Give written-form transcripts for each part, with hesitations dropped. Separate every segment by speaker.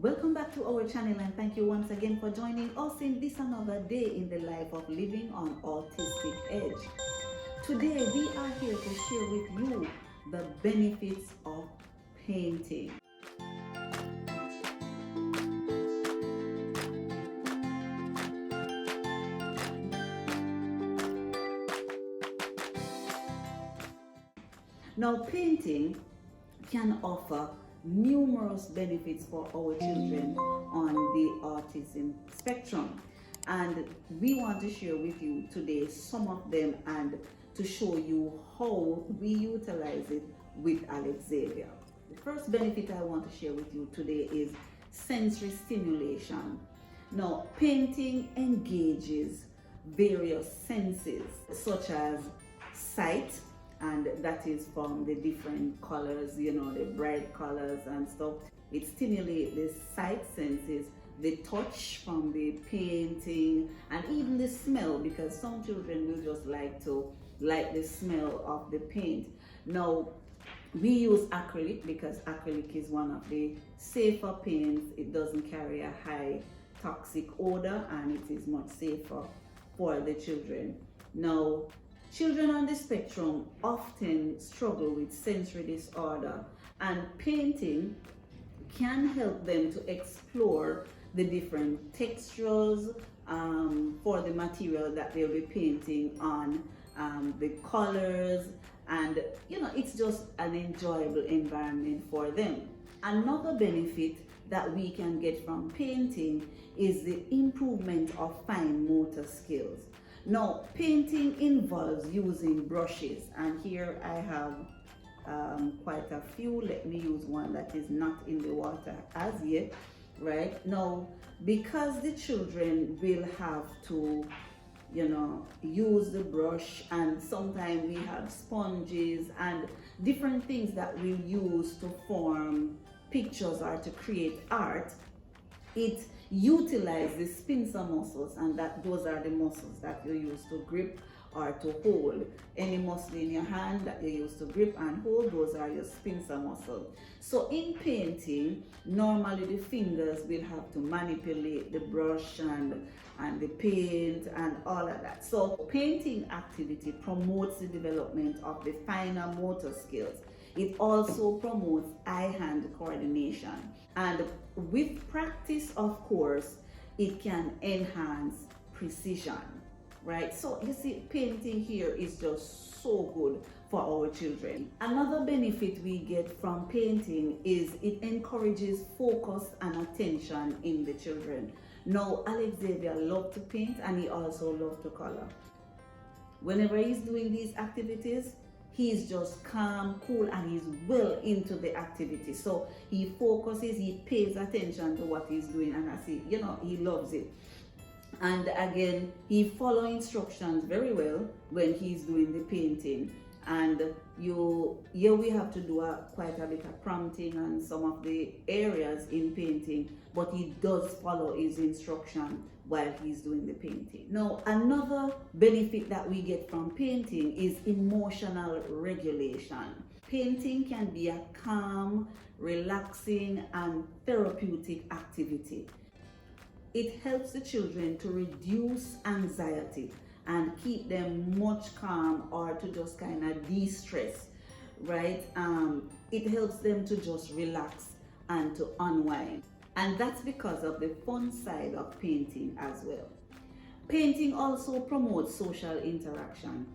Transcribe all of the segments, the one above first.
Speaker 1: Welcome back to our channel and thank you once again for joining us in this another day in the life of living on Autistic Edge. Today we are here to share with you the benefits of painting. Now, painting can offer numerous benefits for our children on the autism spectrum, and we want to share with you today some of them and to show you how we utilize it with Alexandria. The first benefit I want to share with you today is sensory stimulation. Now, painting engages various senses such as sight, and that is from the different colors, the bright colors and stuff. It stimulates the sight senses, the touch from the painting, and even the smell, because some children will just like the smell of the paint. Now, we use acrylic because acrylic is one of the safer paints. It doesn't carry a high toxic odor and it is much safer for the children. Now, children on the spectrum often struggle with sensory disorder, and painting can help them to explore the different textures for the material that they'll be painting on, the colors, and it's just an enjoyable environment for them. Another benefit that we can get from painting is the improvement of fine motor skills. Now, painting involves using brushes, and here I have quite a few. Let me use one that is not in the water as yet. Right now, because the children will have to use the brush, and sometimes we have sponges and different things that we use to form pictures or to create art. It utilizes the sphincter muscles, and those are the muscles that you use to grip or to hold. Any muscle in your hand that you use to grip and hold, those are your sphincter muscles. So in painting, normally the fingers will have to manipulate the brush and the paint and all of that. So painting activity promotes the development of the finer motor skills. It also promotes eye-hand coordination, and with practice, of course, it can enhance precision, right? So you see, painting here is just so good for our children. Another benefit we get from painting is it encourages focus and attention in the children. Now, Alexandria loves to paint, and he also loves to color. Whenever he's doing these activities, he's just calm, cool, and he's well into the activity. So he focuses, he pays attention to what he's doing, and I see, he loves it. And again, he follows instructions very well when he's doing the painting. And we have to do quite a bit of prompting on some of the areas in painting, but he does follow his instruction while he's doing the painting. Now, another benefit that we get from painting is emotional regulation. Painting can be a calm, relaxing, and therapeutic activity. It helps the children to reduce anxiety and keep them much calm, or to just kind of de-stress, right? It helps them to just relax and to unwind. And that's because of the fun side of painting as well. Painting also promotes social interaction.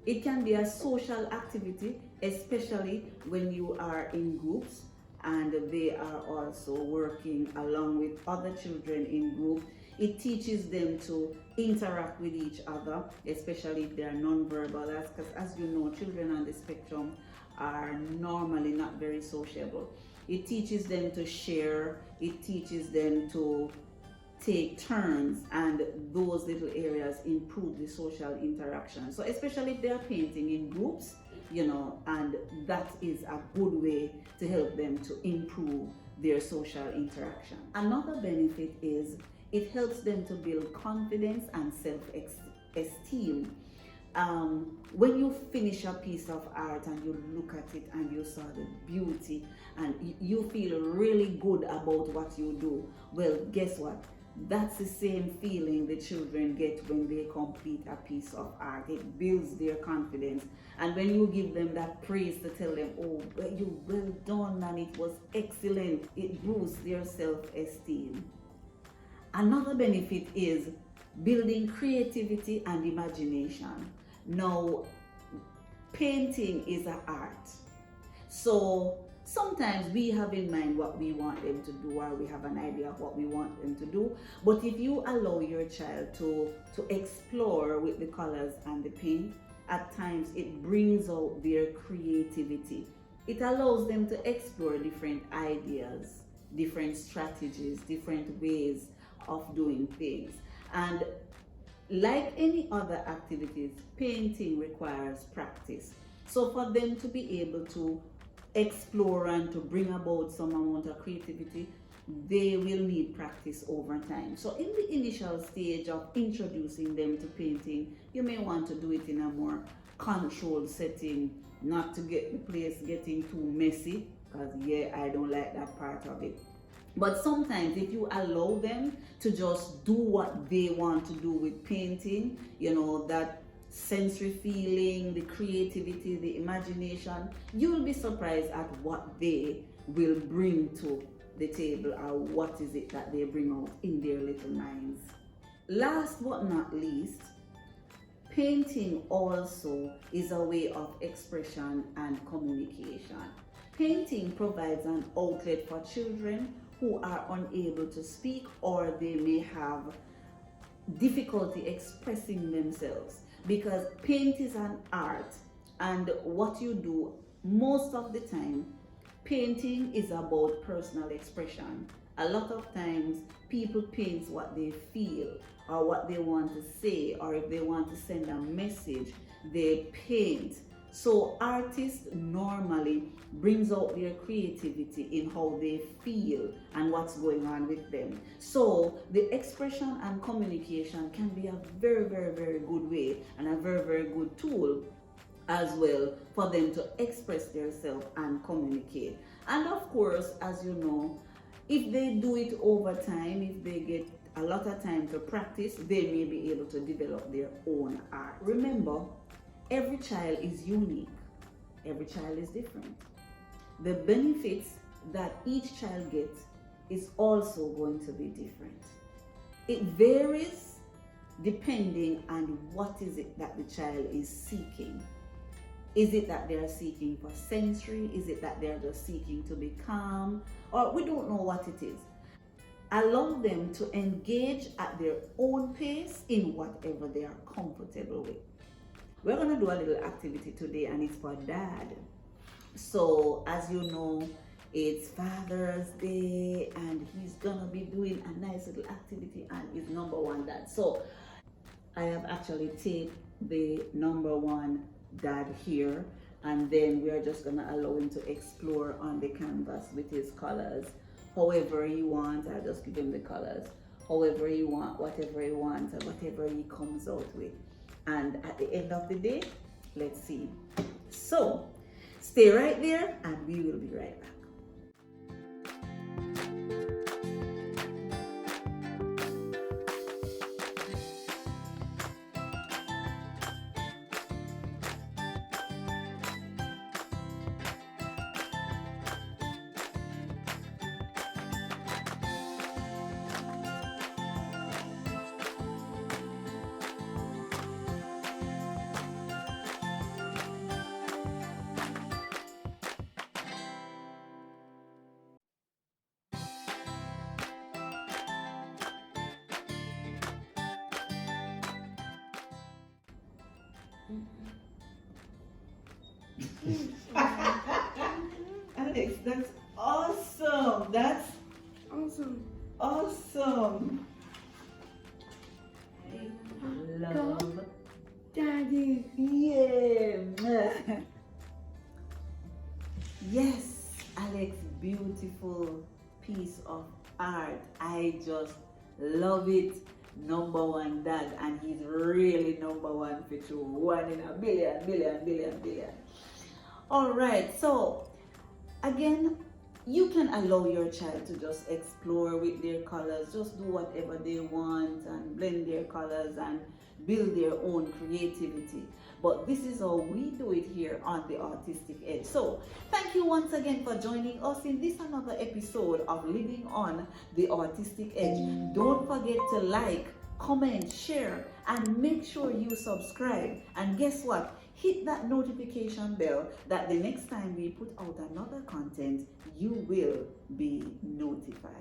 Speaker 1: It can be a social activity, especially when you are in groups and they are also working along with other children in group. It teaches them to interact with each other, especially if they are non-verbal, because as you know, children on the spectrum are normally not very sociable. It teaches them to share, it teaches them to take turns, and those little areas improve the social interaction. So especially if they are painting in groups, and that is a good way to help them to improve their social interaction. Another benefit is it helps them to build confidence and self-esteem. when you finish a piece of art and you look at it and you saw the beauty and you feel really good about what you do, well, guess what? That's the same feeling the children get when they complete a piece of art. It builds their confidence. And when you give them that praise to tell them, oh, you well done and it was excellent, it boosts their self-esteem. Another benefit is building creativity and imagination. Now, painting is an art. So sometimes we have in mind what we want them to do, or we have an idea of what we want them to do. But if you allow your child to explore with the colors and the paint, at times it brings out their creativity. It allows them to explore different ideas, different strategies, different ways of doing things. And like any other activities, painting requires practice. So for them to be able to explore and to bring about some amount of creativity, they will need practice over time. So in the initial stage of introducing them to painting, you may want to do it in a more controlled setting, not to get the place getting too messy, because yeah, I don't like that part of it. But sometimes if you allow them to just do what they want to do with painting, you know, that sensory feeling, the creativity, the imagination, you will be surprised at what they will bring to the table, or what is it that they bring out in their little minds. Last but not least, painting also is a way of expression and communication. Painting provides an outlet for children who are unable to speak, or they may have difficulty expressing themselves, because paint is an art, and what you do most of the time, painting is about personal expression. A lot of times people paint what they feel or what they want to say, or if they want to send a message, they paint. So artists normally brings out their creativity in how they feel and what's going on with them. So the expression and communication can be a very, very, very good way and a very, very good tool as well for them to express themselves and communicate. And of course, as you know, if they do it over time, if they get a lot of time to practice, they may be able to develop their own art. Remember, every child is unique. Every child is different. The benefits that each child gets is also going to be different. It varies depending on what is it that the child is seeking. Is it that they are seeking for sensory? Is it that they are just seeking to be calm? Or we don't know what it is. Allow them to engage at their own pace in whatever they are comfortable with. We're going to do a little activity today, and it's for dad. So as you know, it's Father's Day, and he's going to be doing a nice little activity, and he's number one dad. So I have actually taped the number one dad here, and then we are just going to allow him to explore on the canvas with his colors however he wants. I'll just give him the colors however he wants, whatever he wants, and whatever he comes out with. And at the end of the day, let's see. So stay right there and we will be right back. Alex, that's awesome. That's awesome. I love Daddy. Yeah. Yes, Alex, beautiful piece of art. I just love it. number one dad, and he's really number one for true. One in a billion, billion, billion, billion. All right, so again, you can allow your child to just explore with their colors, just do whatever they want and blend their colors and build their own creativity. But this is how we do it here on the Autistic Edge. So thank you once again for joining us in this another episode of Living on the Autistic Edge. Don't forget to like, comment, share, and make sure you subscribe. And guess what? Hit that notification bell that the next time we put out another content, you will be notified.